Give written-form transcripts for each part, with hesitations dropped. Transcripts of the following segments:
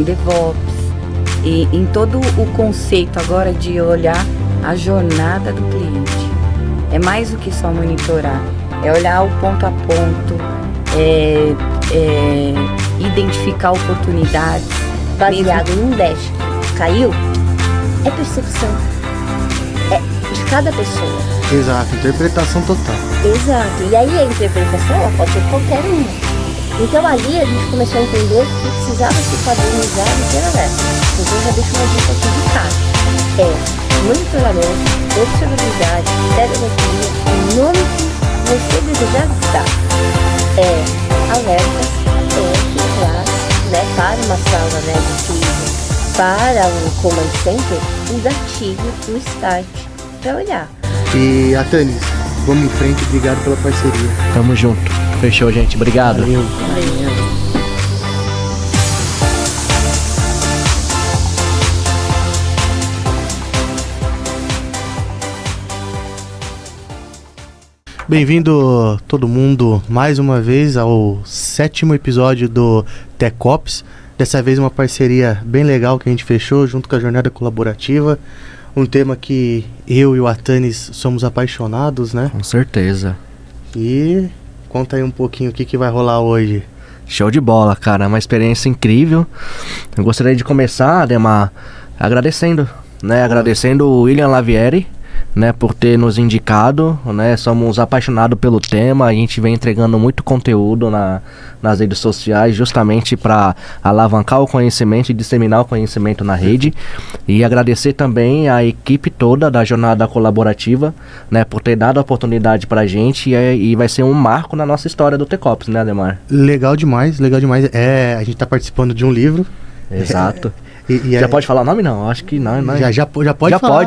DevOps, e em todo o conceito agora de olhar a jornada do cliente. É mais do que só monitorar, é olhar o ponto a ponto, identificar oportunidades. Baseado num dash que caiu, é percepção. É de cada pessoa. Exato, interpretação total. Exato, e aí a interpretação ela pode ser qualquer uma. Então ali a gente começou a entender que precisava se padronizar e ter alerta. Então já deixo uma dica aqui de cara. Monitoramento, observabilidade, telemetria, o nome que você desejar dar. Alertas, para uma sala de TI, para um command center, um gatilho, um start para olhar. E Atanis, vamos em frente, obrigado pela parceria. Tamo junto. Fechou, gente. Obrigado. Valeu. Bem-vindo todo mundo mais uma vez ao 7º episódio do TechOps. Dessa vez uma parceria bem legal que a gente fechou junto com a Jornada Colaborativa. Um tema que eu e o Atanis somos apaixonados, né? Com certeza. E conta aí um pouquinho o que vai rolar hoje. Show de bola, cara. Uma experiência incrível. Eu gostaria de começar, Ademar, agradecendo, né? Agradecendo o William Lavieri, né, por ter nos indicado, né, somos apaixonados pelo tema, a gente vem entregando muito conteúdo nas redes sociais, justamente para alavancar o conhecimento e disseminar o conhecimento na rede, e agradecer também a equipe toda da Jornada Colaborativa, né, por ter dado a oportunidade para a gente, e vai ser um marco na nossa história do TechOps, né, Ademar? Legal demais, a gente está participando de um livro. Exato. Já pode falar o nome? Não, acho que não. Já pode falar.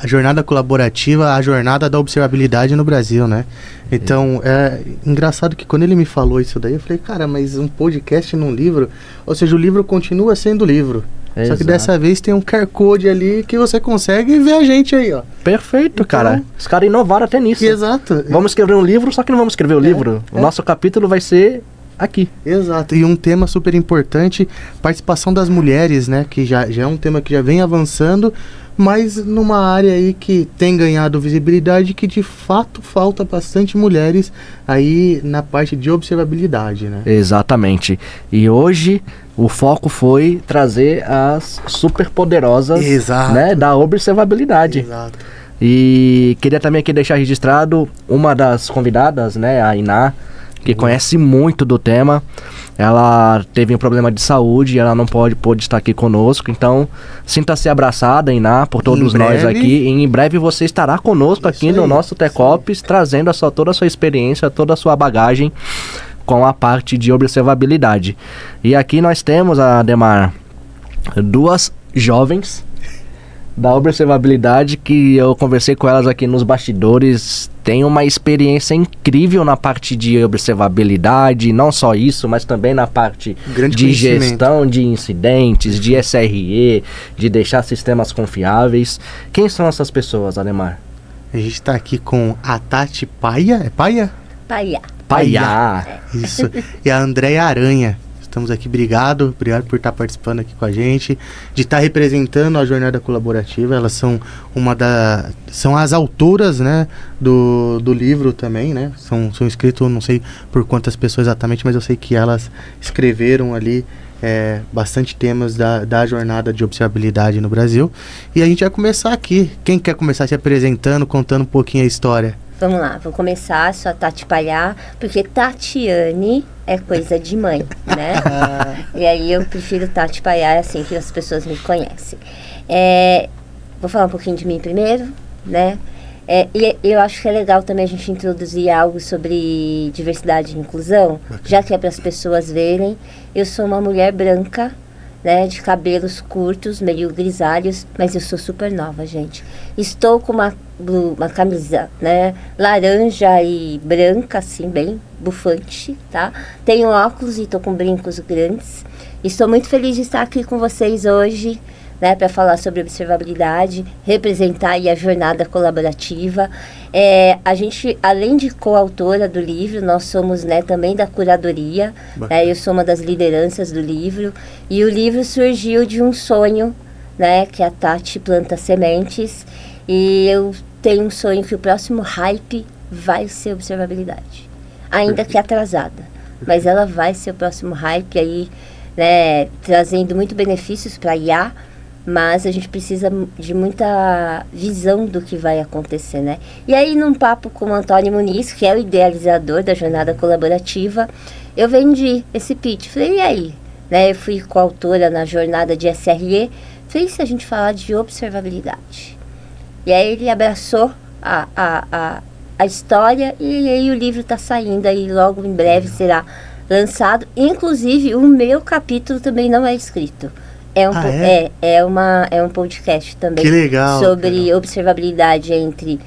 A Jornada Colaborativa, a jornada da observabilidade no Brasil, né? Então, é engraçado que quando ele me falou isso daí, eu falei, cara, mas um podcast num livro, ou seja, o livro continua sendo livro. Exato. Só que dessa vez tem um QR Code ali que você consegue ver a gente aí, ó. Perfeito, então, cara. Os caras inovaram até nisso. Exato. Vamos escrever um livro, só que não vamos escrever o livro. O nosso capítulo vai ser aqui. Exato, e um tema super importante, participação das mulheres, né, que já é um tema que já vem avançando, mas numa área aí que tem ganhado visibilidade, que de fato falta bastante mulheres aí na parte de observabilidade, né? Exatamente, e hoje o foco foi trazer as superpoderosas, né, da observabilidade. Exato. E queria também aqui deixar registrado uma das convidadas, né, a Iná, que conhece muito do tema. Ela teve um problema de saúde, ela não pôde estar aqui conosco, então sinta-se abraçada, Iná, por todos nós aqui, e em breve você estará conosco aqui no nosso TechOps, trazendo toda a sua experiência, toda a sua bagagem com a parte de observabilidade. E aqui nós temos, Ademar, duas jovens da observabilidade que eu conversei com elas aqui nos bastidores, tem uma experiência incrível na parte de observabilidade, não só isso, mas também na parte de gestão de incidentes, de SRE, de deixar sistemas confiáveis. Quem são essas pessoas, Ademar? A gente está aqui com a Tati Paia, é Paia? Paia. Isso, e a Andréia Aranha. Estamos aqui, obrigado por estar participando aqui com a gente, de estar representando a Jornada Colaborativa. Elas são são as autoras, né, do livro também, né? São escritos, não sei por quantas pessoas exatamente, mas eu sei que elas escreveram ali bastante temas da jornada de observabilidade no Brasil. E a gente vai começar aqui. Quem quer começar se apresentando, contando um pouquinho a história? Vamos lá, vou começar, sou a Tati Paiá, porque Tatiane é coisa de mãe, né? E aí eu prefiro Tati Paiá, é assim que as pessoas me conhecem. Vou falar um pouquinho de mim primeiro, né? E eu acho que é legal também a gente introduzir algo sobre diversidade e inclusão, já que é para as pessoas verem. Eu sou uma mulher branca, né, de cabelos curtos, meio grisalhos, mas eu sou super nova, gente. Estou com uma camisa, né, laranja e branca, assim, bem bufante, tá? Tenho óculos e estou com brincos grandes. Estou muito feliz de estar aqui com vocês hoje, né, para falar sobre observabilidade, representar aí a jornada colaborativa. A gente, além de coautora do livro, nós somos, né, também da curadoria. Eu sou uma das lideranças do livro. E o livro surgiu de um sonho, né, que a Tati planta sementes. E eu tenho um sonho que o próximo hype vai ser observabilidade. Ainda que atrasada. Mas ela vai ser o próximo hype aí, né, trazendo muito benefícios para a IA. Mas a gente precisa de muita visão do que vai acontecer, né? E aí, num papo com o Antônio Muniz, que é o idealizador da jornada colaborativa, eu vendi esse pitch. Falei, e aí? Né, eu fui coautora na jornada de SRE. Falei, e se a gente falar de observabilidade? E aí ele abraçou a história e aí o livro está saindo aí, logo em breve será lançado. Inclusive, o meu capítulo também não é escrito. É um podcast também. Que legal, sobre observabilidade entre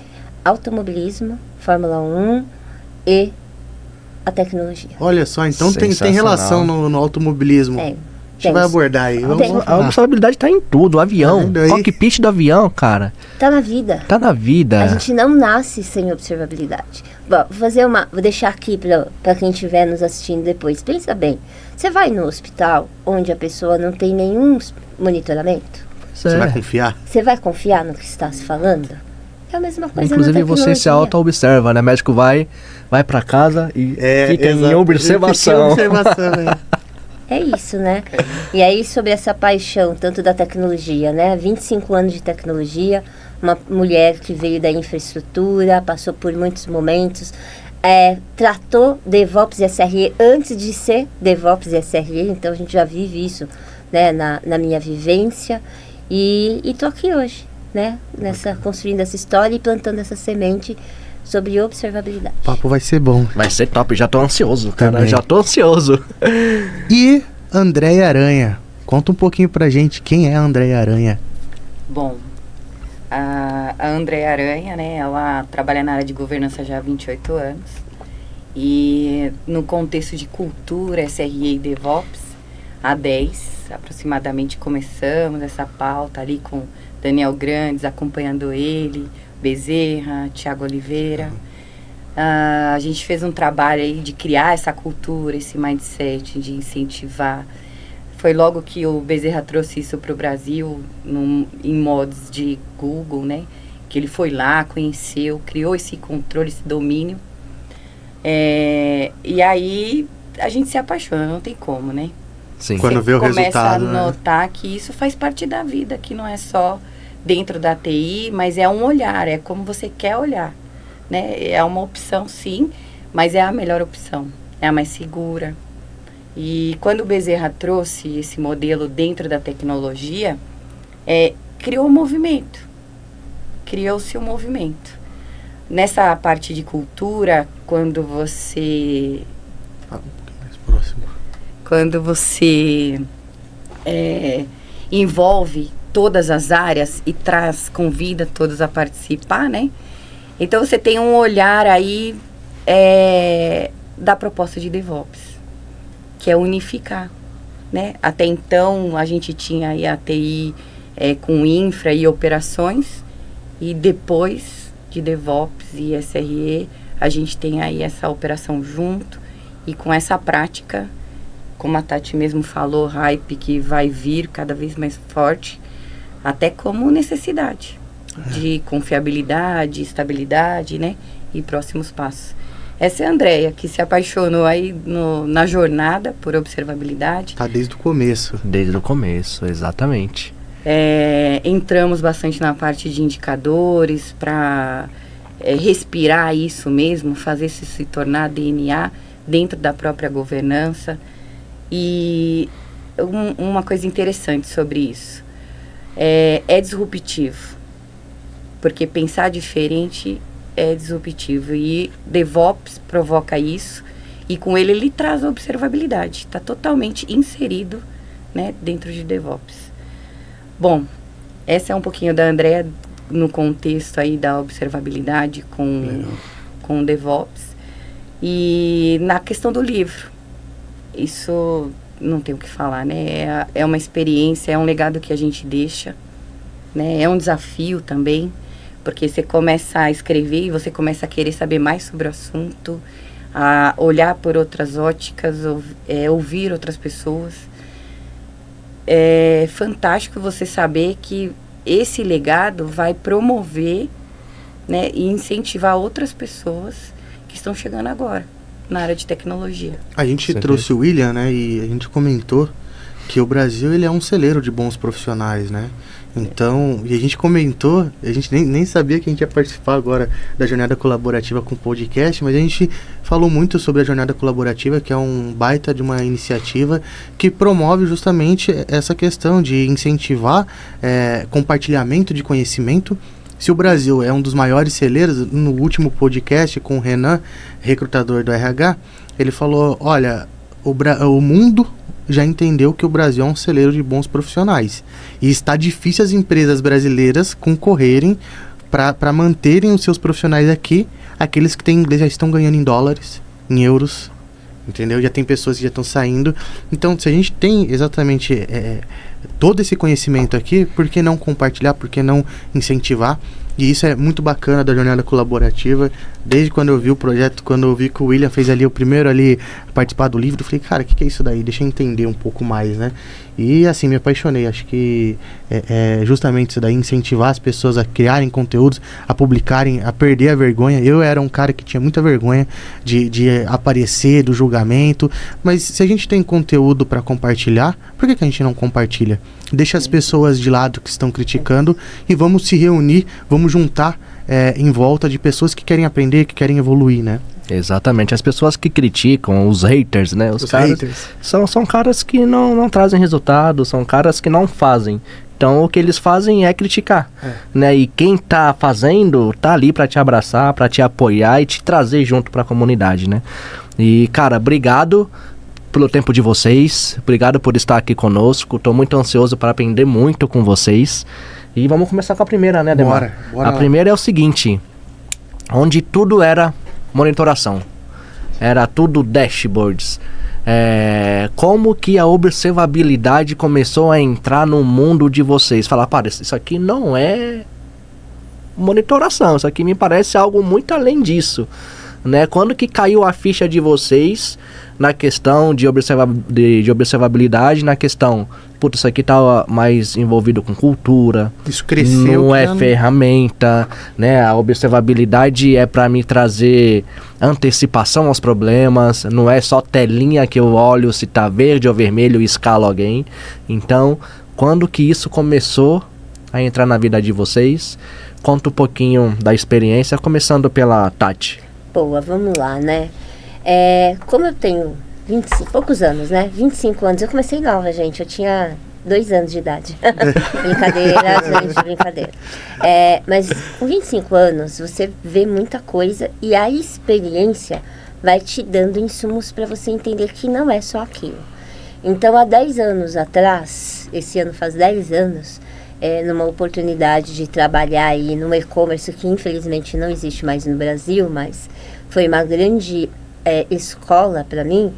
automobilismo, Fórmula 1 e a tecnologia. Olha só, então tem relação no automobilismo. A gente vai abordar aí. A observabilidade tá em tudo, o avião, o cockpit do avião, cara. Tá na vida. Tá na vida. A gente não nasce sem observabilidade. Bom, vou deixar aqui para quem estiver nos assistindo depois. Pensa bem, você vai no hospital onde a pessoa não tem nenhum monitoramento? Você vai confiar? Você vai confiar no que está se falando? É a mesma coisa. Inclusive você se auto-observa, né? O médico vai para casa e fica em observação. É isso, né? E aí, sobre essa paixão, tanto da tecnologia, né? 25 anos de tecnologia, uma mulher que veio da infraestrutura, passou por muitos momentos, tratou DevOps e SRE antes de ser DevOps e SRE, então a gente já vive isso, né? Na minha vivência. E tô aqui hoje, né? Construindo essa história e plantando essa semente sobre observabilidade. O papo vai ser bom. Vai ser top, já tô ansioso, cara. Também. Já tô ansioso. E Andréia Aranha, conta um pouquinho pra gente quem é a Andréia Aranha. Bom, a Andréia Aranha, né, ela trabalha na área de governança já há 28 anos. E no contexto de cultura, SRE e DevOps, há 10 aproximadamente começamos essa pauta ali com Daniel Grandes, acompanhando ele, Bezerra, Thiago Oliveira. A gente fez um trabalho aí de criar essa cultura, esse mindset, de incentivar. Foi logo que o Bezerra trouxe isso para o Brasil, em modos de Google, né? Que ele foi lá, conheceu, criou esse controle, esse domínio. E aí a gente se apaixona, não tem como, né? Sim. Quando vê o resultado, começa a notar que isso faz parte da vida, que não é só dentro da TI, mas é um olhar, é como você quer olhar, né? É uma opção, sim, mas é a melhor opção, é a mais segura. E quando o Bezerra trouxe esse modelo dentro da tecnologia, criou um movimento, criou-se um movimento. Nessa parte de cultura, quando você envolve todas as áreas e convida todos a participar, né? Então você tem um olhar aí da proposta de DevOps, que é unificar, né? Até então a gente tinha aí a TI com infra e operações, e depois de DevOps e SRE a gente tem aí essa operação junto, e com essa prática, como a Tati mesmo falou, hype que vai vir cada vez mais forte, até como necessidade de confiabilidade, estabilidade, né? E próximos passos. Essa é a Andréia, que se apaixonou aí na jornada por observabilidade. Tá desde o começo. Desde o começo, exatamente. Entramos bastante na parte de indicadores para respirar isso mesmo, fazer isso se tornar DNA dentro da própria governança. E uma coisa interessante sobre isso, é disruptivo, porque pensar diferente é disruptivo, e DevOps provoca isso, e com ele traz a observabilidade, está totalmente inserido, né, dentro de DevOps. Bom, essa é um pouquinho da Andréia no contexto aí da observabilidade com DevOps. E na questão do livro, isso não tem o que falar, né? É uma experiência, é um legado que a gente deixa, né? É um desafio também, porque você começa a escrever e você começa a querer saber mais sobre o assunto, a olhar por outras óticas, ouvir outras pessoas. É fantástico você saber que esse legado vai promover, né, e incentivar outras pessoas que estão chegando agora na área de tecnologia. A gente trouxe o William, né, e a gente comentou que o Brasil ele é um celeiro de bons profissionais, né? Então, e a gente comentou, a gente nem sabia que a gente ia participar agora da jornada colaborativa com o podcast, mas a gente falou muito sobre a jornada colaborativa, que é um baita de uma iniciativa que promove justamente essa questão de incentivar compartilhamento de conhecimento. Se o Brasil é um dos maiores celeiros, no último podcast com o Renan, recrutador do RH, ele falou, olha, o mundo já entendeu que o Brasil é um celeiro de bons profissionais. E está difícil as empresas brasileiras concorrerem para manterem os seus profissionais aqui. Aqueles que têm inglês já estão ganhando em dólares, em euros, entendeu? Já tem pessoas que já estão saindo. Então, se a gente tem exatamente todo esse conhecimento aqui, por que não compartilhar, por que não incentivar? E isso é muito bacana da jornada colaborativa. Desde quando eu vi o projeto, quando eu vi que o William fez ali o primeiro ali participar do livro, eu falei, cara, o que é isso daí? Deixa eu entender um pouco mais, né? E assim, me apaixonei. Acho que é justamente isso daí, incentivar as pessoas a criarem conteúdos, a publicarem, a perder a vergonha. Eu era um cara que tinha muita vergonha de aparecer, do julgamento. Mas se a gente tem conteúdo para compartilhar, por que a gente não compartilha? Deixa as pessoas de lado que estão criticando e vamos se reunir, vamos juntar em volta de pessoas que querem aprender, que querem evoluir, né? Exatamente, as pessoas que criticam, os haters, né? Os caras haters. São caras que não trazem resultado, são caras que não fazem. Então o que eles fazem é criticar, né? E quem tá fazendo, tá ali pra te abraçar, pra te apoiar e te trazer junto pra comunidade, né? E, cara, obrigado pelo tempo de vocês, obrigado por estar aqui conosco, tô muito ansioso para aprender muito com vocês. E vamos começar com a primeira, né, Demar? Bora A primeira é o seguinte, onde tudo era monitoração, era tudo dashboards. Como que a observabilidade começou a entrar no mundo de vocês? Falar, para, isso aqui não é monitoração, isso aqui me parece algo muito além disso, né? Quando que caiu a ficha de vocês na questão de observabilidade, na questão, putz, isso aqui tá mais envolvido com cultura, isso cresceu, não é ferramenta, né? A observabilidade é para me trazer antecipação aos problemas, não é só telinha que eu olho se tá verde ou vermelho e escalo alguém. Então, quando que isso começou a entrar na vida de vocês? Conta um pouquinho da experiência, começando pela Tati. Boa, vamos lá, né? Como eu tenho 25 poucos anos, né? 25 anos, eu comecei nova, gente. Eu tinha 2 anos de idade. Brincadeira, gente, brincadeira. Mas com 25 anos, você vê muita coisa e a experiência vai te dando insumos para você entender que não é só aquilo. Então, há 10 anos atrás, esse ano faz 10 anos, numa oportunidade de trabalhar aí no e-commerce, que infelizmente não existe mais no Brasil, mas foi uma grande escola para mim,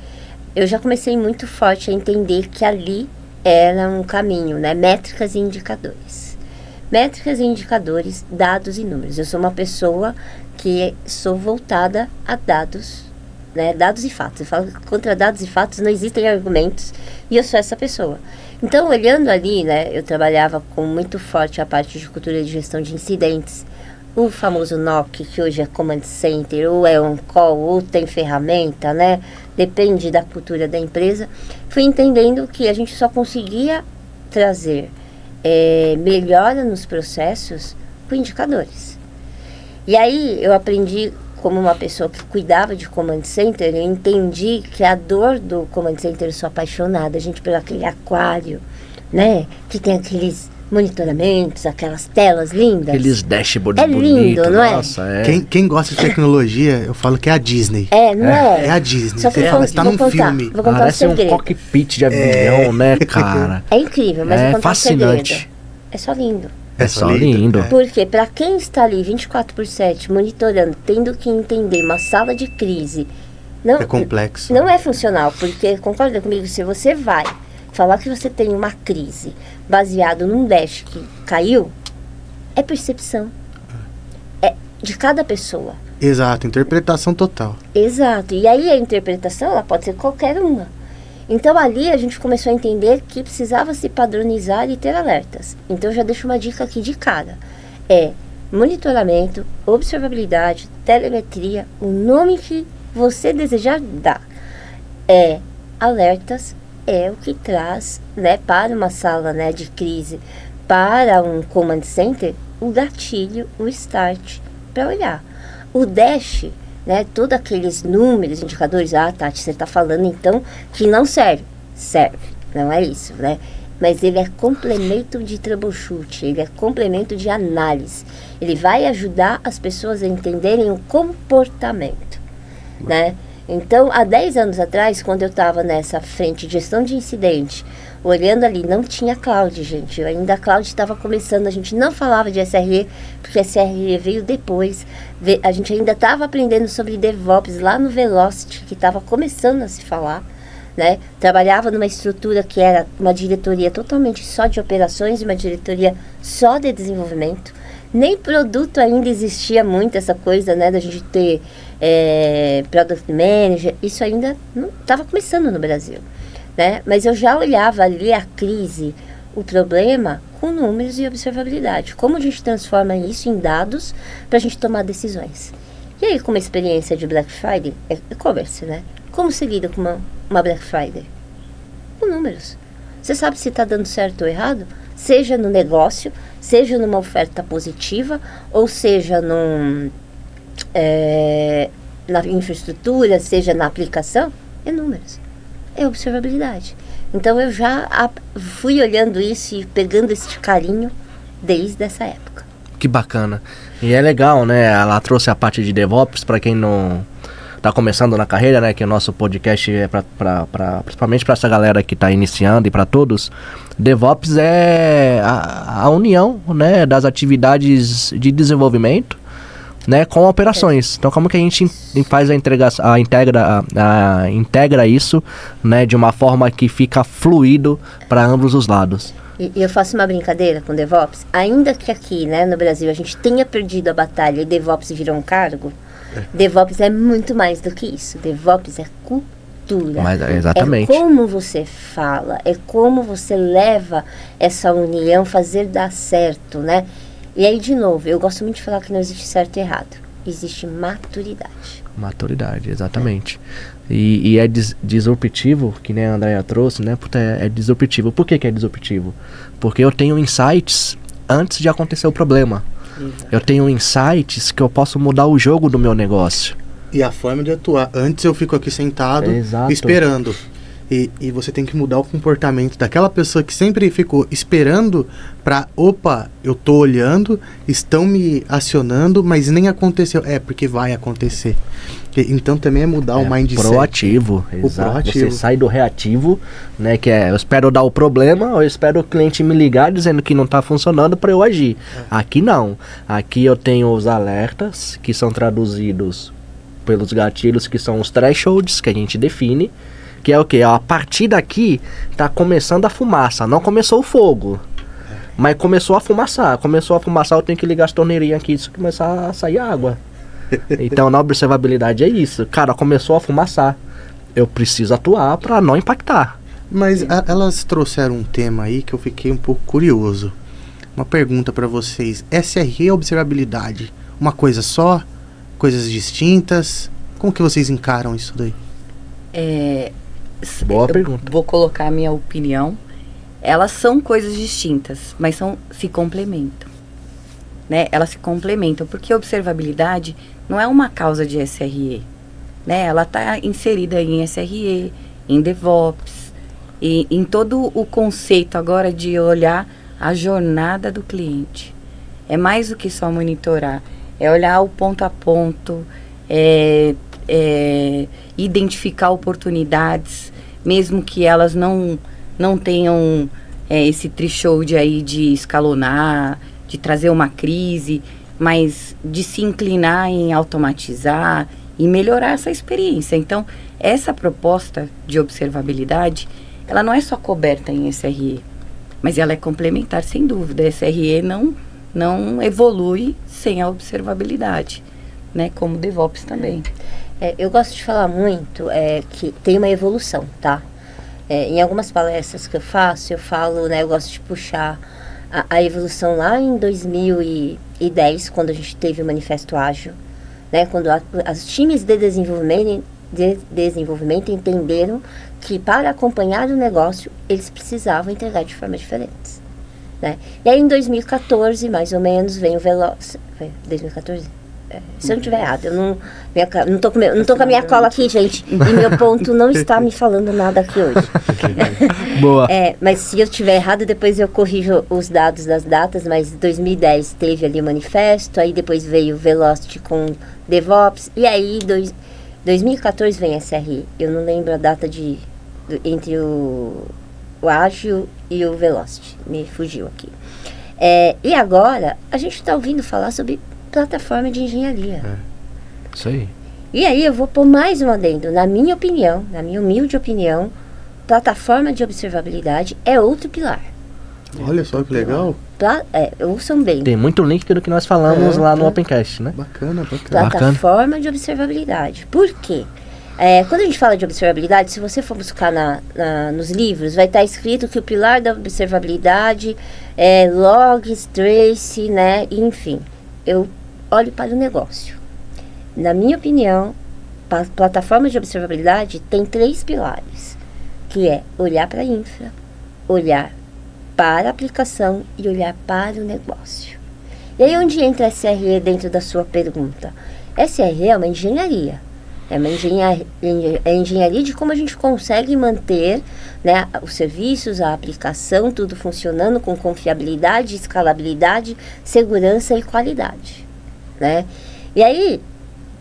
eu já comecei muito forte a entender que ali era um caminho, né? Métricas e indicadores. Métricas e indicadores, dados e números. Eu sou uma pessoa que sou voltada a dados, né? Dados e fatos. Eu falo que contra dados e fatos não existem argumentos e eu sou essa pessoa. Então, olhando ali, né? Eu trabalhava com muito forte a parte de cultura de gestão de incidentes, o famoso NOC, que hoje é Command Center, ou é on-call, ou tem ferramenta, né? Depende da cultura da empresa. Fui entendendo que a gente só conseguia trazer melhora nos processos com indicadores. E aí eu aprendi, como uma pessoa que cuidava de Command Center, eu entendi que a dor do Command Center, eu sou apaixonada, gente, pelo aquele aquário, né? Que tem aqueles monitoramentos, aquelas telas lindas. Aqueles dashboards bonitos. Lindo, não é? Nossa, Quem gosta de tecnologia, eu falo que é a Disney. Não é? É a Disney. Só que Você tá num filme. Vou contar parece um segredo. cockpit de avião, né, cara? É incrível, mas vou contar fascinante. um segredo. É só lindo. É só lindo. Porque para quem está ali 24/7 monitorando, tendo que entender uma sala de crise, Não, É complexo. Não é funcional, porque, concorda comigo, se você vai falar que você tem uma crise baseado num dash que caiu, é percepção. É de cada pessoa. Exato, interpretação total. Exato. E aí a interpretação, ela pode ser qualquer uma. Então ali a gente começou a entender que precisava se padronizar e ter alertas. Então eu já deixo uma dica aqui de cara. É monitoramento, observabilidade, telemetria, o nome que você desejar dar. É alertas, é o que traz, né, para uma sala, né, de crise, para um command center, o gatilho, o start, para olhar. O dash, né, todos aqueles números, indicadores, Tati, você está falando então que não serve. Serve, não é isso, né? Mas ele é complemento de troubleshoot, ele é complemento de análise. Ele vai ajudar as pessoas a entenderem o comportamento, né? Então, há 10 anos atrás, quando eu estava nessa frente de gestão de incidente, olhando ali, não tinha cloud, gente. Ainda a cloud estava começando, a gente não falava de SRE, porque SRE veio depois. A gente ainda estava aprendendo sobre DevOps lá no Velocity, que estava começando a se falar, né? Trabalhava numa estrutura que era uma diretoria totalmente só de operações e uma diretoria só de desenvolvimento. Nem produto ainda existia muito, essa coisa, né, da gente ter product manager. Isso ainda não estava começando no Brasil, né? Mas eu já olhava ali a crise, o problema, com números e observabilidade. Como a gente transforma isso em dados para a gente tomar decisões. E aí, com uma experiência de Black Friday, e-commerce, né? Como se lida com uma Black Friday? Com números. Você sabe se está dando certo ou errado? Seja no negócio, seja numa oferta positiva, ou seja na infraestrutura, seja na aplicação, é números, é observabilidade. Então eu já fui olhando isso e pegando esse carinho desde essa época. Que bacana. E é legal, né? Ela trouxe a parte de DevOps para quem não tá começando na carreira, né? Que o nosso podcast é principalmente para essa galera que tá iniciando e para todos. DevOps é a união, né, das atividades de desenvolvimento, né, com operações. Então, como que a gente faz integra isso, né, de uma forma que fica fluido para ambos os lados? E eu faço uma brincadeira com DevOps. Ainda que aqui, né, no Brasil, a gente tenha perdido a batalha e DevOps virou um cargo, DevOps é muito mais do que isso. DevOps é cultura. Mas, exatamente. É como você fala, é como você leva essa união, fazer dar certo, né? E aí, de novo, eu gosto muito de falar que não existe certo e errado. Existe maturidade. Maturidade, exatamente. E é disruptivo, que nem a Andrea trouxe, né? Puta, é disruptivo. Por que é disruptivo? Porque eu tenho insights antes de acontecer o problema. Exato. Eu tenho insights que eu posso mudar o jogo do meu negócio. E a forma de atuar. Antes eu fico aqui sentado, esperando. E você tem que mudar o comportamento daquela pessoa que sempre ficou esperando pra, opa, eu tô olhando, estão me acionando, mas nem aconteceu. É, porque vai acontecer. Então também é mudar o mindset. Proativo, exato. Proativo. Você sai do reativo, né, que é, eu espero dar o problema, ou eu espero o cliente me ligar dizendo que não tá funcionando para eu agir. Aqui não. Aqui eu tenho os alertas, que são traduzidos pelos gatilhos, que são os thresholds que a gente define. Que é o que? A partir daqui tá começando a fumaça. Não começou o fogo, mas começou a fumaçar. Começou a fumaçar, eu tenho que ligar as torneirinhas aqui e começar a sair água. Então na observabilidade é isso. Cara, começou a fumaçar. Eu preciso atuar para não impactar. Mas elas trouxeram um tema aí que eu fiquei um pouco curioso. Uma pergunta para vocês. SRE e observabilidade, uma coisa só? Coisas distintas? Como que vocês encaram isso daí? Boa pergunta. Vou colocar a minha opinião. Elas são coisas distintas, mas se complementam, né? Elas se complementam, porque a observabilidade não é uma causa de SRE, né? Ela está inserida em SRE, em DevOps, e em todo o conceito agora de olhar a jornada do cliente. É mais do que só monitorar, é olhar o ponto a ponto, identificar oportunidades, mesmo que elas não tenham esse threshold aí de escalonar, de trazer uma crise, mas de se inclinar em automatizar, e melhorar essa experiência. Então, essa proposta de observabilidade, ela não é só coberta em SRE, mas ela é complementar, sem dúvida. A SRE não evolui sem a observabilidade, né? Como DevOps também. Eu gosto de falar muito que tem uma evolução, tá? Em algumas palestras que eu falo, né? Eu gosto de puxar a evolução lá em 2010, quando a gente teve o Manifesto Ágil, né? Quando os times de desenvolvimento entenderam que para acompanhar o negócio, eles precisavam entregar de formas diferentes, né? E aí em 2014, mais ou menos, vem o 2014? Se eu não estiver errado, eu não tô com a minha cola aqui, gente. E meu ponto não está me falando nada aqui hoje. Boa. Mas se eu estiver errado, depois eu corrijo os dados das datas. Mas 2010 teve ali o manifesto, aí depois veio o Velocity com DevOps, e aí 2014 vem a SRE. Eu não lembro a data entre o Ágil e o Velocity. Me fugiu aqui. E agora, a gente está ouvindo falar sobre plataforma de engenharia. Isso aí. E aí eu vou pôr mais um adendo. Na minha opinião, na minha humilde opinião, plataforma de observabilidade é outro pilar. Olha só que legal. Ouçam bem. Tem muito link do que nós falamos lá no Opencast, né? Bacana. Plataforma de observabilidade. Por quê? Quando a gente fala de observabilidade, se você for buscar nos livros, vai estar escrito que o pilar da observabilidade é logs, trace, né? Enfim, eu olho para o negócio. Na minha opinião, a plataforma de observabilidade tem 3 pilares, que é olhar para a infra, olhar para a aplicação e olhar para o negócio. E aí onde entra a SRE dentro da sua pergunta? SRE é uma engenharia. É uma engenharia de como a gente consegue manter, né, os serviços, a aplicação, tudo funcionando com confiabilidade, escalabilidade, segurança e qualidade, né? E aí,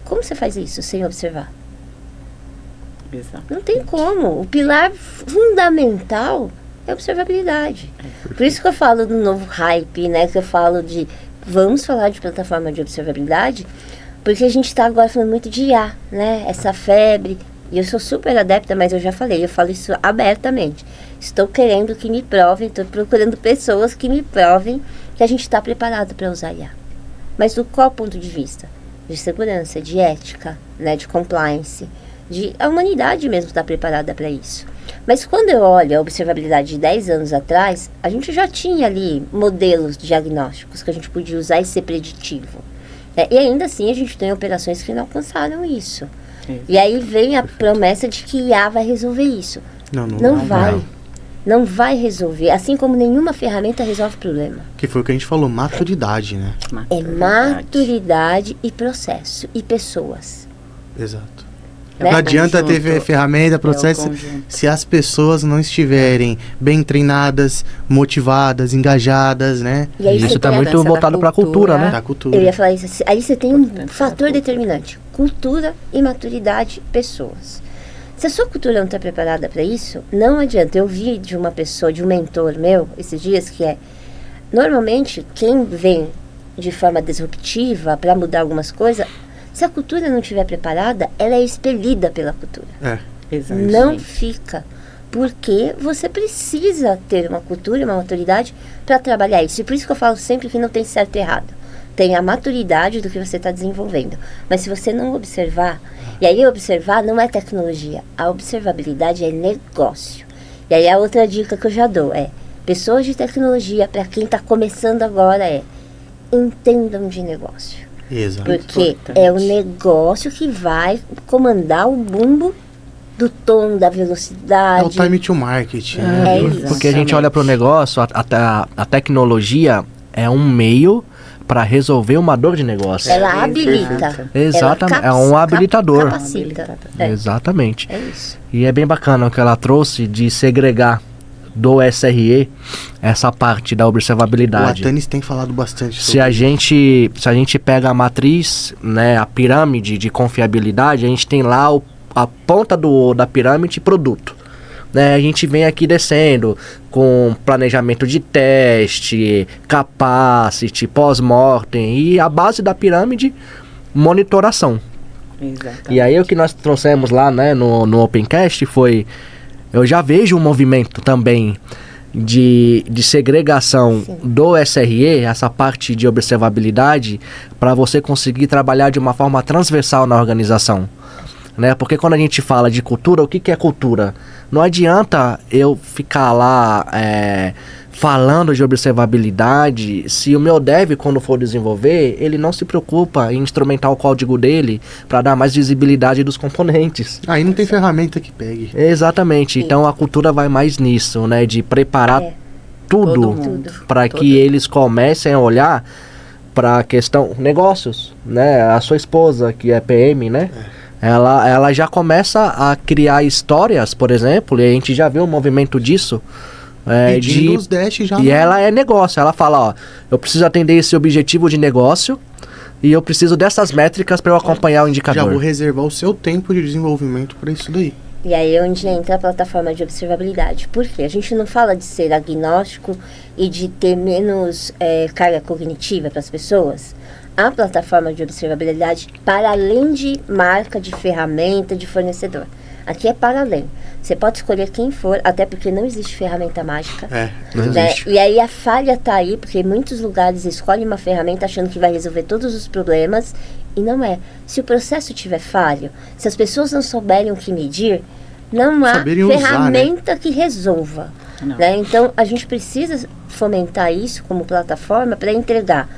como você faz isso sem observar? Exato. Não tem como. O pilar fundamental é a observabilidade. Por isso que eu falo do novo hype, né? Que eu falo vamos falar de plataforma de observabilidade, porque a gente está agora falando muito de IA, né? Essa febre. E eu sou super adepta, mas eu já falei, eu falo isso abertamente. Estou querendo que me provem, estou procurando pessoas que me provem que a gente está preparado para usar IA. Mas do qual ponto de vista? De segurança, de ética, né? De compliance. A humanidade mesmo está preparada para isso. Mas quando eu olho a observabilidade de 10 anos atrás, a gente já tinha ali modelos diagnósticos que a gente podia usar e ser preditivo. E ainda assim a gente tem operações que não alcançaram isso. E aí vem a promessa de que IA vai resolver isso. Não vai. Não vai resolver. Assim como nenhuma ferramenta resolve o problema. Que foi o que a gente falou, maturidade, né? Maturidade e processo. E pessoas. Exato. Né? Não adianta ter ferramenta, processo, se as pessoas não estiverem bem treinadas, motivadas, engajadas, né? E aí isso está muito voltado para a cultura, né? Da cultura. Eu ia falar isso. Aí você tem um fator determinante. Cultura e maturidade, pessoas. Se a sua cultura não está preparada para isso, não adianta. Eu vi de uma pessoa, de um mentor meu, esses dias, que normalmente, quem vem de forma disruptiva para mudar algumas coisas, se a cultura não estiver preparada, ela é expelida pela cultura. Exatamente. Não fica. Porque você precisa ter uma cultura e uma maturidade para trabalhar isso. E por isso que eu falo sempre que não tem certo e errado. Tem a maturidade do que você está desenvolvendo. Mas se você não observar, e aí observar não é tecnologia, a observabilidade é negócio. E aí a outra dica que eu já dou pessoas de tecnologia, para quem está começando agora, entendam de negócio. Exato. Porque é o negócio que vai comandar o bumbo do tom, da velocidade. É o time to market. Porque a gente olha para o negócio, a tecnologia é um meio para resolver uma dor de negócio. Ela habilita. Exatamente, é um habilitador. Capacita. Exatamente. É isso. E é bem bacana o que ela trouxe de segregar do SRE essa parte da observabilidade. O Atanis tem falado bastante sobre se a gente pega a matriz, né, a pirâmide de confiabilidade, a gente tem lá a ponta da pirâmide produto. Né, a gente vem aqui descendo com planejamento de teste, capacity, pós-mortem e a base da pirâmide, monitoração. Exatamente. E aí o que nós trouxemos lá, né, no Opencast foi... Eu já vejo um movimento também de segregação do SRE, essa parte de observabilidade, para você conseguir trabalhar de uma forma transversal na organização. Né? Porque quando a gente fala de cultura, o que é cultura? Não adianta eu ficar lá falando de observabilidade se o meu dev, quando for desenvolver, ele não se preocupa em instrumentar o código dele para dar mais visibilidade dos componentes. Aí não tem ferramenta que pegue. Exatamente. Então a cultura vai mais nisso, né? De preparar tudo para que eles comecem a olhar para a questão negócios, né? A sua esposa, que é PM, né? Ela já começa a criar histórias, por exemplo, e a gente já viu um movimento disso. Os dash já e ela é negócio, ela fala, ó, eu preciso atender esse objetivo de negócio e eu preciso dessas métricas para eu acompanhar o indicador. Já vou reservar o seu tempo de desenvolvimento para isso daí. E aí é onde entra a plataforma de observabilidade. Por quê? A gente não fala de ser agnóstico e de ter menos carga cognitiva para as pessoas. A plataforma de observabilidade, para além de marca, de ferramenta, de fornecedor. Aqui é para além. Você pode escolher quem for, até porque não existe ferramenta mágica. Não existe. E aí a falha está aí, porque muitos lugares escolhem uma ferramenta achando que vai resolver todos os problemas, e não é. Se o processo tiver falho, se as pessoas não souberem o que medir, não há ferramenta que resolva. Né? Então, a gente precisa fomentar isso como plataforma para entregar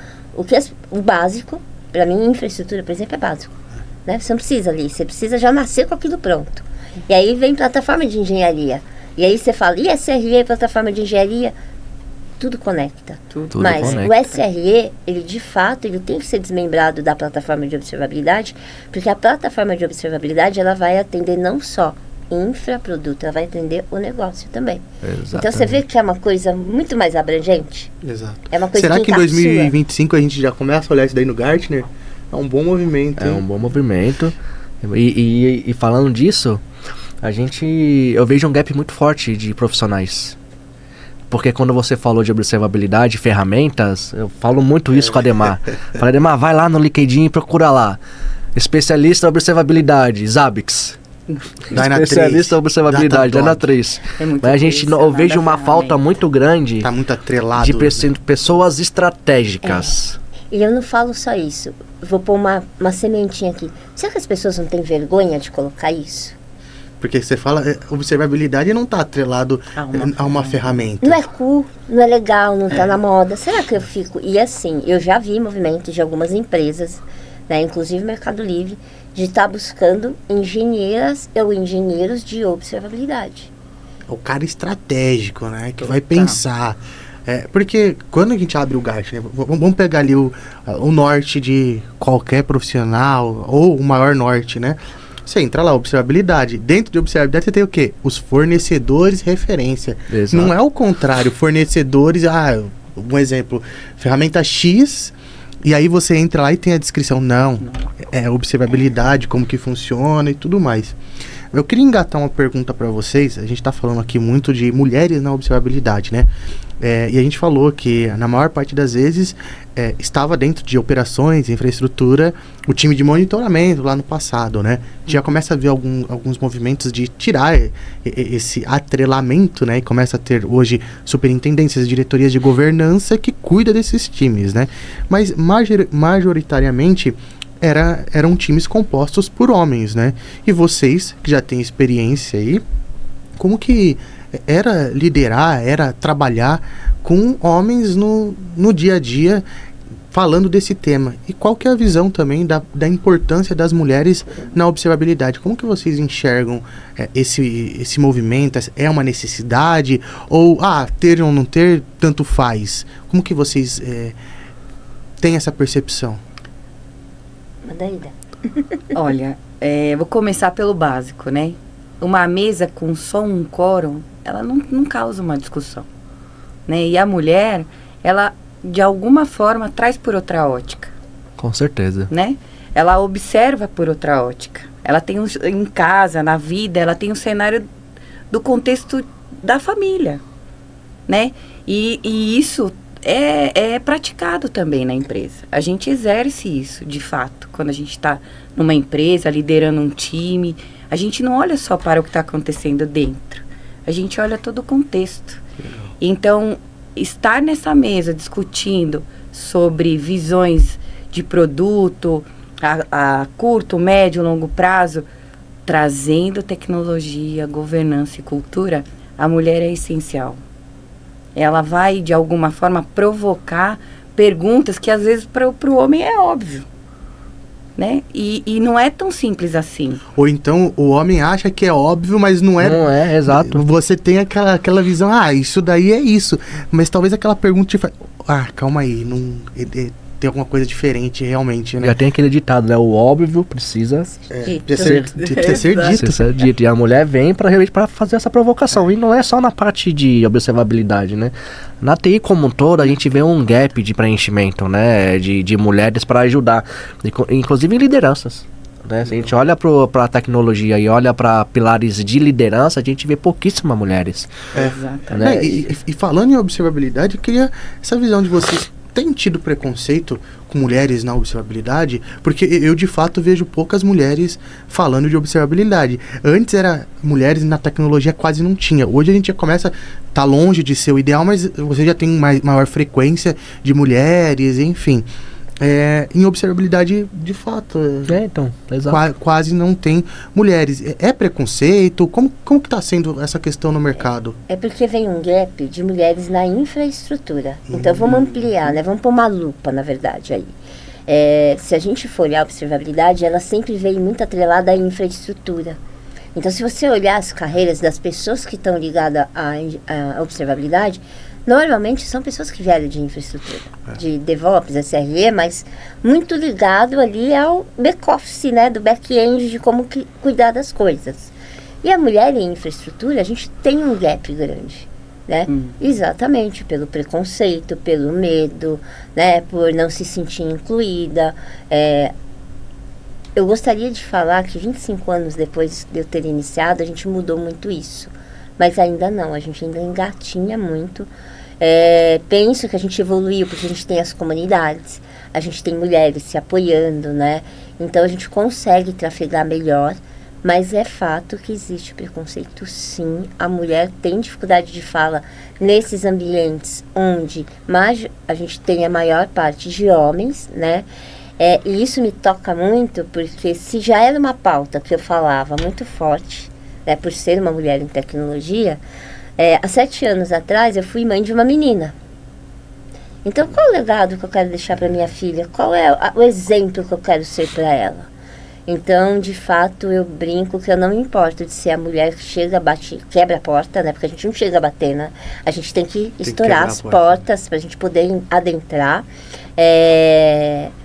o básico. Para mim, infraestrutura, por exemplo, é básico. Né? Você não precisa ali, você precisa já nascer com aquilo pronto. E aí vem plataforma de engenharia. E aí você fala, e SRE, plataforma de engenharia? Tudo conecta. Tudo Mas conecta. o SRE, ele de fato, ele tem que ser desmembrado da plataforma de observabilidade, porque a plataforma de observabilidade, ela vai atender não só infraproduto, ela vai atender o negócio também. Exatamente. Então você vê que é uma coisa muito mais abrangente. Exato. É uma coisa Será que em encapsula. 2025 a gente já começa a olhar isso daí no Gartner? É um bom movimento. É um bom movimento. E falando disso, eu vejo um gap muito forte de profissionais. Porque quando você falou de observabilidade, ferramentas, eu falo muito isso com a Ademar. Falei, Ademar, vai lá no LinkedIn e procura lá. Especialista em observabilidade, Zabbix. Especialista em observabilidade, Dyna 3. Mas a gente eu vejo uma falta muito grande. Tá muito atrelado. De pessoas estratégicas. E eu não falo só isso. Vou pôr uma sementinha aqui. Será que as pessoas não têm vergonha de colocar isso? Porque você fala, observabilidade não está atrelado a uma ferramenta. Não é cool, não é legal, não está na moda. Será que eu fico... E assim, eu já vi movimentos de algumas empresas, né, inclusive Mercado Livre, de estar buscando engenheiras ou engenheiros de observabilidade. O cara estratégico, né, que vai pensar. Porque quando a gente abre o Gartner, vamos pegar ali o norte de qualquer profissional, ou o maior norte, né? Você entra lá, observabilidade. Dentro de observabilidade você tem o quê? Os fornecedores referência. Exato. Não é o contrário, fornecedores, um exemplo, ferramenta X, e aí você entra lá e tem a descrição. Não, é observabilidade, como que funciona e tudo mais. Eu queria engatar uma pergunta para vocês. A gente tá falando aqui muito de mulheres na observabilidade, né? E a gente falou que na maior parte das vezes estava dentro de operações, infraestrutura, o time de monitoramento lá no passado, né? A gente já começa a ver alguns movimentos de tirar esse atrelamento, né? E começa a ter hoje superintendências, diretorias de governança que cuida desses times, né? Mas majoritariamente eram times compostos por homens, né? E vocês, que já têm experiência aí, como que era liderar, era trabalhar com homens no dia a dia falando desse tema? E qual que é a visão também da importância das mulheres na observabilidade? Como que vocês enxergam esse movimento? É uma necessidade? Ou, ter ou não ter, tanto faz? Como que vocês têm essa percepção? Olha, vou começar pelo básico, né? Uma mesa com só um quórum, ela não causa uma discussão, né? E a mulher, ela, de alguma forma, traz por outra ótica. Com certeza. Né? Ela observa por outra ótica. Ela tem, em casa, na vida, ela tem um cenário do contexto da família, né? E isso é praticado também na empresa. A gente exerce isso, de fato. Quando a gente está numa empresa, liderando um time, a gente não olha só para o que está acontecendo dentro. A gente olha todo o contexto. Então, estar nessa mesa discutindo sobre visões de produto a curto, médio, longo prazo, trazendo tecnologia, governança e cultura, a mulher é essencial. Ela vai, de alguma forma, provocar perguntas que, às vezes, para o homem é óbvio. Né? E não é tão simples assim. Ou então o homem acha que é óbvio, mas não é. Não é, exato. Você tem aquela visão, isso daí é isso. Mas talvez aquela pergunta te faz, calma aí, não, tem alguma coisa diferente realmente, né? Já tem aquele ditado, né? O óbvio precisa ser dito. E a mulher vem realmente para fazer essa provocação. E não é só na parte de observabilidade, né? Na TI como um todo, a gente vê um gap de preenchimento, né? De mulheres para ajudar, inclusive em lideranças. Né? Se a gente olha para a tecnologia e olha para pilares de liderança, a gente vê pouquíssimas mulheres. Exatamente. Né? E falando em observabilidade, eu queria essa visão de vocês. Tem tido preconceito com mulheres na observabilidade? Porque eu, de fato, vejo poucas mulheres falando de observabilidade. Antes, era mulheres na tecnologia quase não tinha. Hoje a gente já começa, tá longe de ser o ideal, mas você já tem maior frequência de mulheres, enfim. Em observabilidade, de fato, então, exato. Quase não tem mulheres. É preconceito? Como que está sendo essa questão no mercado? É porque vem um gap de mulheres na infraestrutura. Então, vamos ampliar, né? Vamos pôr uma lupa, na verdade, aí. Se a gente for olhar a observabilidade, ela sempre veio muito atrelada à infraestrutura. Então, se você olhar as carreiras das pessoas que estão ligadas à observabilidade, normalmente são pessoas que vieram de infraestrutura, de DevOps, SRE, mas muito ligado ali ao back-office, né, do back-end, de como cuidar das coisas. E a mulher em infraestrutura, a gente tem um gap grande, né? Exatamente, pelo preconceito, pelo medo, né, por não se sentir incluída. Eu gostaria de falar que 25 anos depois de eu ter iniciado, a gente mudou muito isso. Mas ainda não, a gente ainda engatinha muito. Penso que a gente evoluiu porque a gente tem as comunidades, a gente tem mulheres se apoiando, né? Então a gente consegue trafegar melhor, mas é fato que existe preconceito, sim. A mulher tem dificuldade de fala nesses ambientes onde a gente tem a maior parte de homens, né? E isso me toca muito porque se já era uma pauta que eu falava muito forte, por ser uma mulher em tecnologia, há 7 anos atrás eu fui mãe de uma menina. Então, qual é o legado que eu quero deixar para minha filha? Qual é o exemplo que eu quero ser para ela? Então, de fato, eu brinco que eu não me importo de ser a mulher que chega, quebra a porta, né? Porque a gente não chega a bater, né? A gente tem que estourar as portas para a gente poder adentrar.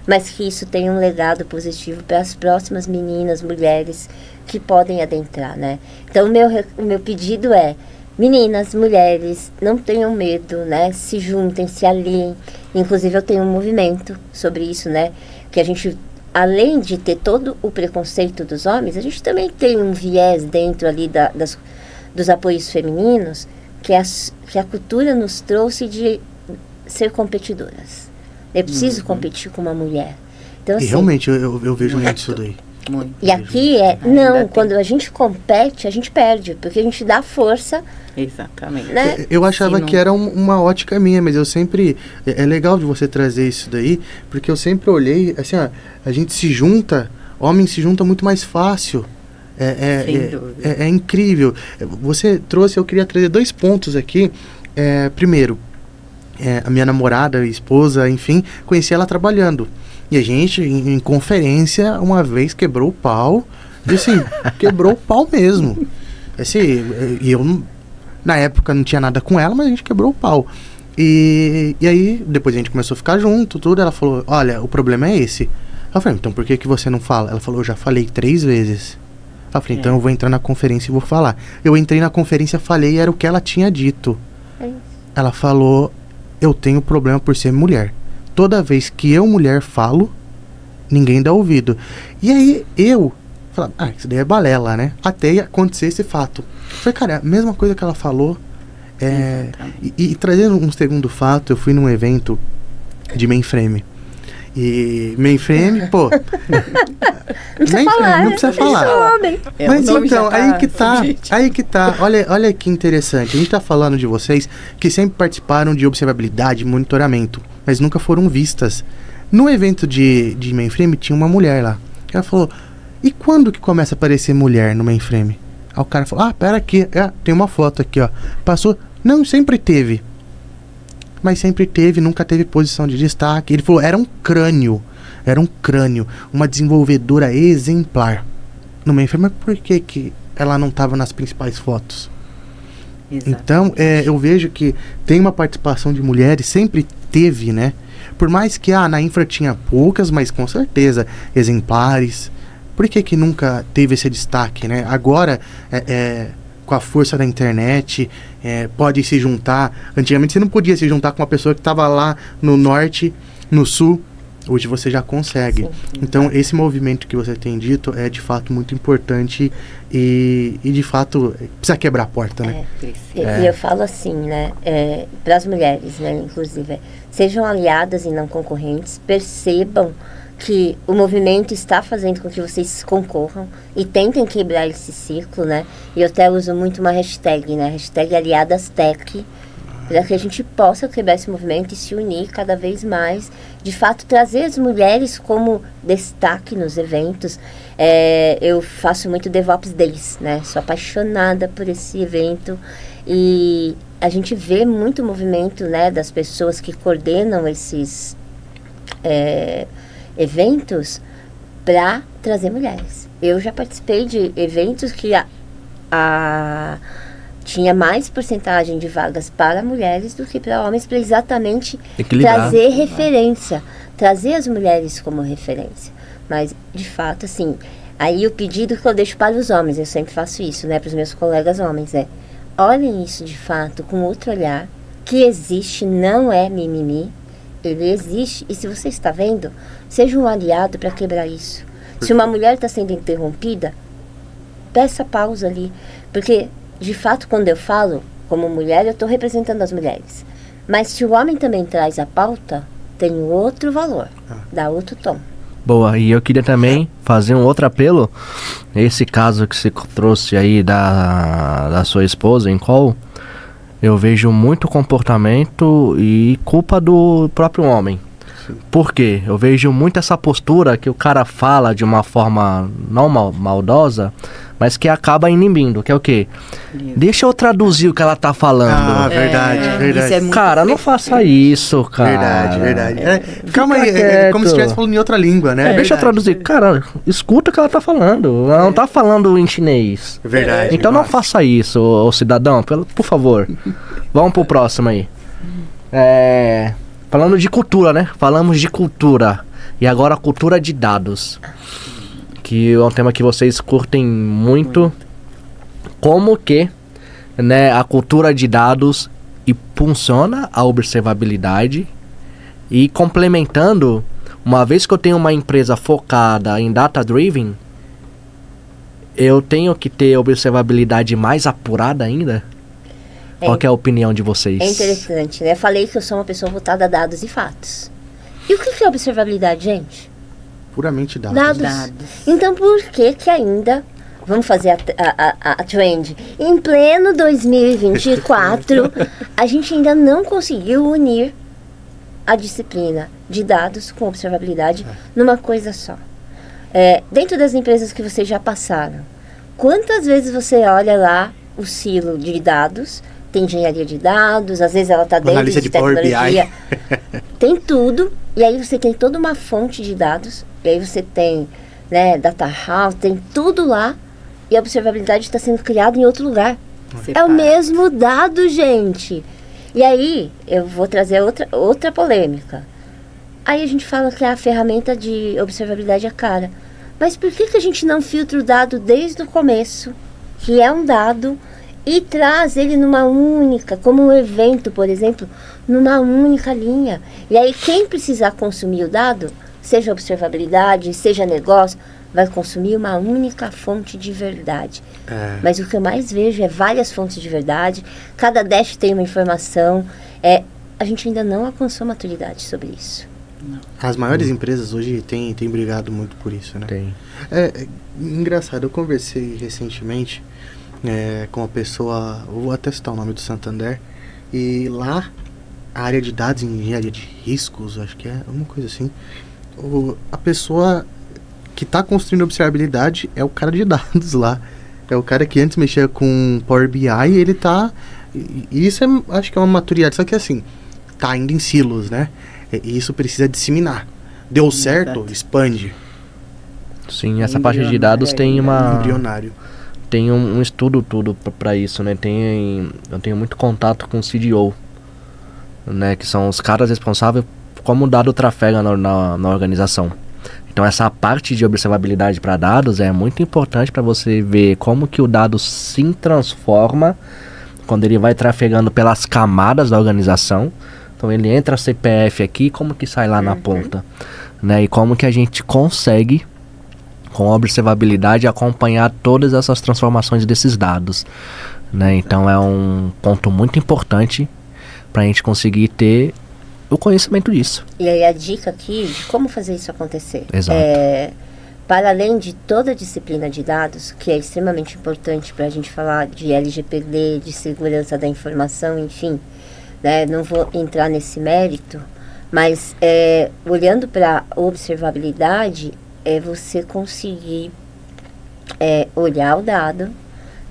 Mas que isso tenha um legado positivo para as próximas meninas, mulheres que podem adentrar, né? Então, o meu pedido é: meninas, mulheres, não tenham medo, né? Se juntem, se aliem. Inclusive, eu tenho um movimento sobre isso, né? Que a gente, além de ter todo o preconceito dos homens, a gente também tem um viés dentro ali dos apoios femininos que a cultura nos trouxe de ser competidoras. Eu preciso competir com uma mulher. Então, assim, realmente, eu vejo muito isso daí. Muito. E aqui quando a gente compete, a gente perde, porque a gente dá força. Exatamente. Né? Eu achava que era uma ótica minha, mas eu sempre... É legal de você trazer isso daí, porque eu sempre olhei, assim, a gente se junta, homem se junta muito mais fácil. Sem dúvida. É incrível. Você trouxe, eu queria trazer 2 pontos aqui. Primeiro, a minha namorada, esposa, enfim, conheci ela trabalhando. E a gente, em conferência, uma vez quebrou o pau. E assim, quebrou o pau mesmo. Assim, e eu, na época, não tinha nada com ela, mas a gente quebrou o pau. E aí, depois a gente começou a ficar junto, tudo. Ela falou, olha, o problema é esse. Eu falei, então por que você não fala? Ela falou, eu já falei 3 vezes. Eu falei, então eu vou entrar na conferência e vou falar. Eu entrei na conferência, falei, era o que ela tinha dito. Ela falou, eu tenho problema por ser mulher. Toda vez que eu, mulher, falo, ninguém dá ouvido. E aí, eu falei, isso daí é balela, né? Até acontecer esse fato. Eu falei, cara, a mesma coisa que ela falou, E trazendo um segundo fato, eu fui num evento de mainframe. E mainframe, pô... Não precisa falar, não precisa falar. Mas então, aí que tá. Olha que interessante. A gente tá falando de vocês que sempre participaram de observabilidade e monitoramento, mas nunca foram vistas. No evento de mainframe tinha uma mulher lá. Ela falou, e quando que começa a aparecer mulher no mainframe? Aí o cara falou, pera aqui, tem uma foto aqui, ó. Passou, não, sempre teve. Mas sempre teve, nunca teve posição de destaque. Ele falou, era um crânio, uma desenvolvedora exemplar no mainframe. Mas por que ela não estava nas principais fotos? Exatamente. Então, eu vejo que tem uma participação de mulheres, sempre teve, né? Por mais que na infra tinha poucas, mas com certeza exemplares. Por que nunca teve esse destaque, né? Agora, com a força da internet, pode se juntar. Antigamente você não podia se juntar com uma pessoa que estava lá no norte, no sul. Hoje você já consegue. Sim. Então, esse movimento que você tem dito é de fato muito importante e de fato precisa quebrar a porta, né? E eu falo assim, né? Para as mulheres, né? Inclusive, sejam aliadas e não concorrentes, percebam que o movimento está fazendo com que vocês concorram e tentem quebrar esse ciclo, né? E eu até uso muito uma hashtag, né? Hashtag AliadasTech, para que a gente possa quebrar esse movimento e se unir cada vez mais. De fato, trazer as mulheres como destaque nos eventos. Eu faço muito DevOps Days, né? Sou apaixonada por esse evento e a gente vê muito movimento, né? Das pessoas que coordenam esses eventos para trazer mulheres. Eu já participei de eventos que tinha mais porcentagem de vagas para mulheres do que para homens, para exatamente trazer referência, trazer as mulheres como referência. Mas, de fato, assim, aí o pedido que eu deixo para os homens, eu sempre faço isso, né, para os meus colegas homens, olhem isso de fato com outro olhar, que existe, não é mimimi, ele existe, e se você está vendo, seja um aliado para quebrar isso. Se uma mulher está sendo interrompida, peça pausa ali, porque de fato, quando eu falo como mulher, eu estou representando as mulheres. Mas se o homem também traz a pauta, tem outro valor, dá outro tom. Boa, e eu queria também fazer um outro apelo. Esse caso que você trouxe aí da sua esposa em call, eu vejo muito comportamento e culpa do próprio homem. Por quê? Eu vejo muito essa postura que o cara fala de uma forma não maldosa, mas que acaba inibindo, que é o quê? Deixa eu traduzir o que ela tá falando. Verdade. Isso é muito cara, não faça isso, cara. Verdade. Calma aí, é como se estivesse falando em outra língua, né? Deixa eu traduzir. Cara, escuta o que ela tá falando. Ela não tá falando em chinês. Verdade. Então não faça isso, ô cidadão, por favor. Vamos pro próximo aí. Falando de cultura, né? Falamos de cultura. E agora a cultura de dados. Que é um tema que vocês curtem muito. Como que, né, a cultura de dados impulsiona a observabilidade. E complementando, uma vez que eu tenho uma empresa focada em data-driven, eu tenho que ter observabilidade mais apurada ainda? Qual que é a opinião de vocês? É interessante, né? Eu falei que eu sou uma pessoa voltada a dados e fatos. E o que é observabilidade, gente? Puramente dados. Então, por que ainda... Vamos fazer a trend. Em pleno 2024, a gente ainda não conseguiu unir a disciplina de dados com observabilidade numa coisa só. Dentro das empresas que vocês já passaram, quantas vezes você olha lá o silo de dados... Tem engenharia de dados, às vezes ela está dentro de tecnologia. Tem tudo, e aí você tem toda uma fonte de dados, e aí você tem, né, data house, tem tudo lá, e a observabilidade está sendo criada em outro lugar. É o mesmo dado, gente. E aí, eu vou trazer outra polêmica. Aí a gente fala que a ferramenta de observabilidade é cara. Mas por que a gente não filtra o dado desde o começo, que é um dado... E traz ele numa única, como um evento, por exemplo, numa única linha. E aí quem precisar consumir o dado, seja observabilidade, seja negócio, vai consumir uma única fonte de verdade. Mas o que eu mais vejo é várias fontes de verdade, cada dash tem uma informação, a gente ainda não alcançou maturidade sobre isso. As maiores empresas hoje têm brigado muito por isso, né? Tem. É engraçado, eu conversei recentemente com uma pessoa, vou até citar o nome do Santander, e lá a área de dados em engenharia de riscos, acho que é uma coisa assim, a pessoa que está construindo observabilidade é o cara de dados lá, é o cara que antes mexia com Power BI, e ele tá, e isso acho que é uma maturidade, só que assim, tá ainda em silos, né? E isso precisa disseminar. Deu certo, expande. Sim, essa parte de dados tem Embrionário. tem um estudo tudo para isso, né? Eu tenho muito contato com o CDO, né? Que são os caras responsáveis por como o dado trafega na organização. Então essa parte de observabilidade para dados é muito importante para você ver como que o dado se transforma quando ele vai trafegando pelas camadas da organização. Então ele entra CPF aqui, como que sai lá na ponta, né? E como que a gente consegue, com observabilidade, acompanhar todas essas transformações desses dados, né? Então é um ponto muito importante para a gente conseguir ter o conhecimento disso. E aí a dica aqui de como fazer isso acontecer. Exato. Para além de toda a disciplina de dados, que é extremamente importante para a gente falar de LGPD, de segurança da informação, enfim, né? Não vou entrar nesse mérito, mas olhando para a observabilidade, é você conseguir olhar o dado,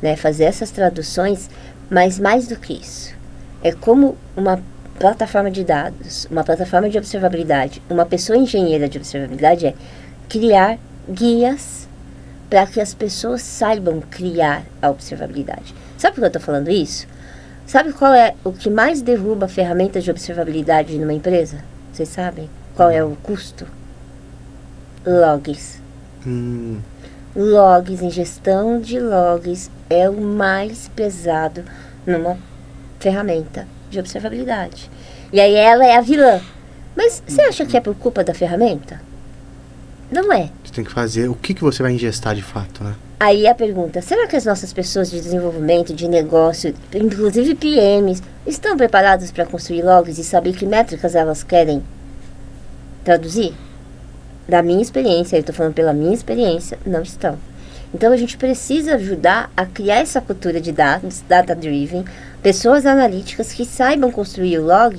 né? Fazer essas traduções, mas mais do que isso, é como uma plataforma de dados, uma plataforma de observabilidade, uma pessoa engenheira de observabilidade criar guias para que as pessoas saibam criar a observabilidade. Sabe por que eu estou falando isso? Sabe qual é o que mais derruba ferramentas de observabilidade numa empresa? Vocês sabem? Qual é o custo? Logs. Logs, ingestão de logs é o mais pesado numa ferramenta de observabilidade. E aí ela é a vilã. Mas você acha que é por culpa da ferramenta? Não é. Você tem que fazer o que você vai ingestar de fato, né? Aí a pergunta, será que as nossas pessoas de desenvolvimento, de negócio, inclusive PMs, estão preparadas para construir logs e saber que métricas elas querem traduzir? Da minha experiência, eu estou falando pela minha experiência, não estão. Então a gente precisa ajudar a criar essa cultura de dados, data-driven, pessoas analíticas que saibam construir o log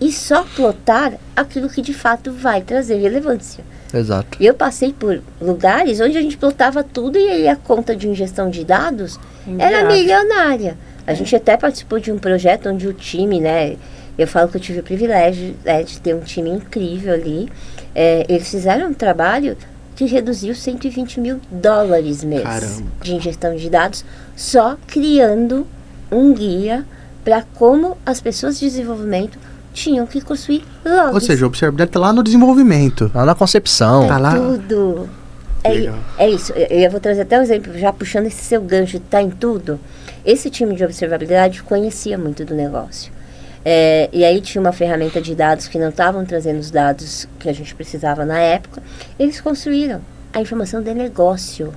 e só plotar aquilo que de fato vai trazer relevância. Exato. Eu passei por lugares onde a gente plotava tudo e aí a conta de ingestão de dados era milionária. A gente até participou de um projeto onde o time, né? Eu falo que eu tive o privilégio de ter um time incrível ali. Eles fizeram um trabalho que reduziu $120 mil mês. Caramba. De ingestão de dados, só criando um guia para como as pessoas de desenvolvimento tinham que construir logs. Ou seja, a observabilidade está lá no desenvolvimento. Lá na concepção. Tá lá. Tudo. Legal. É isso. Eu vou trazer até um exemplo, já puxando esse seu gancho, tá em tudo. Esse time de observabilidade conhecia muito do negócio. E aí tinha uma ferramenta de dados que não estavam trazendo os dados que a gente precisava na época. Eles construíram a informação de negócio.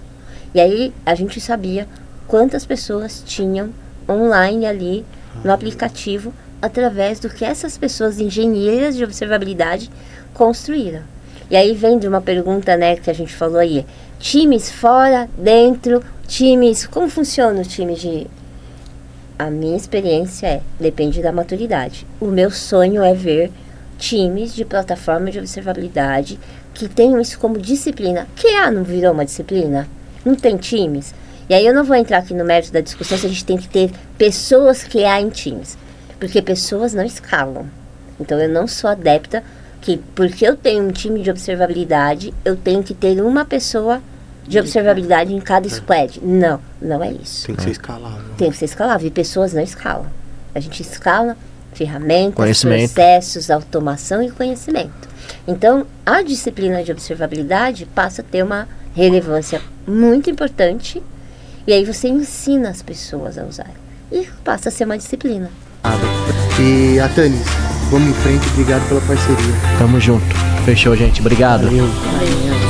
E aí a gente sabia quantas pessoas tinham online ali no aplicativo através do que essas pessoas engenheiras de observabilidade construíram. E aí vem de uma pergunta, né, que a gente falou aí. Times fora, dentro, times... Como funciona o time de... A minha experiência depende da maturidade. O meu sonho é ver times de plataforma de observabilidade que tenham isso como disciplina. QA não virou uma disciplina? Não tem times? E aí eu não vou entrar aqui no mérito da discussão se a gente tem que ter pessoas QA em times. Porque pessoas não escalam. Então eu não sou adepta que porque eu tenho um time de observabilidade, eu tenho que ter uma pessoa de observabilidade em cada squad. Não, não é isso. Tem que ser escalável. Tem que ser escalável. E pessoas não escalam. A gente escala ferramentas, Conhecimento. processos, automação e conhecimento. Então, a disciplina de observabilidade passa a ter uma relevância muito importante. E aí você ensina as pessoas a usar. E passa a ser uma disciplina. E, Atanis, vamos em frente. Obrigado pela parceria. Tamo junto. Fechou, gente. Obrigado. Valeu. Valeu.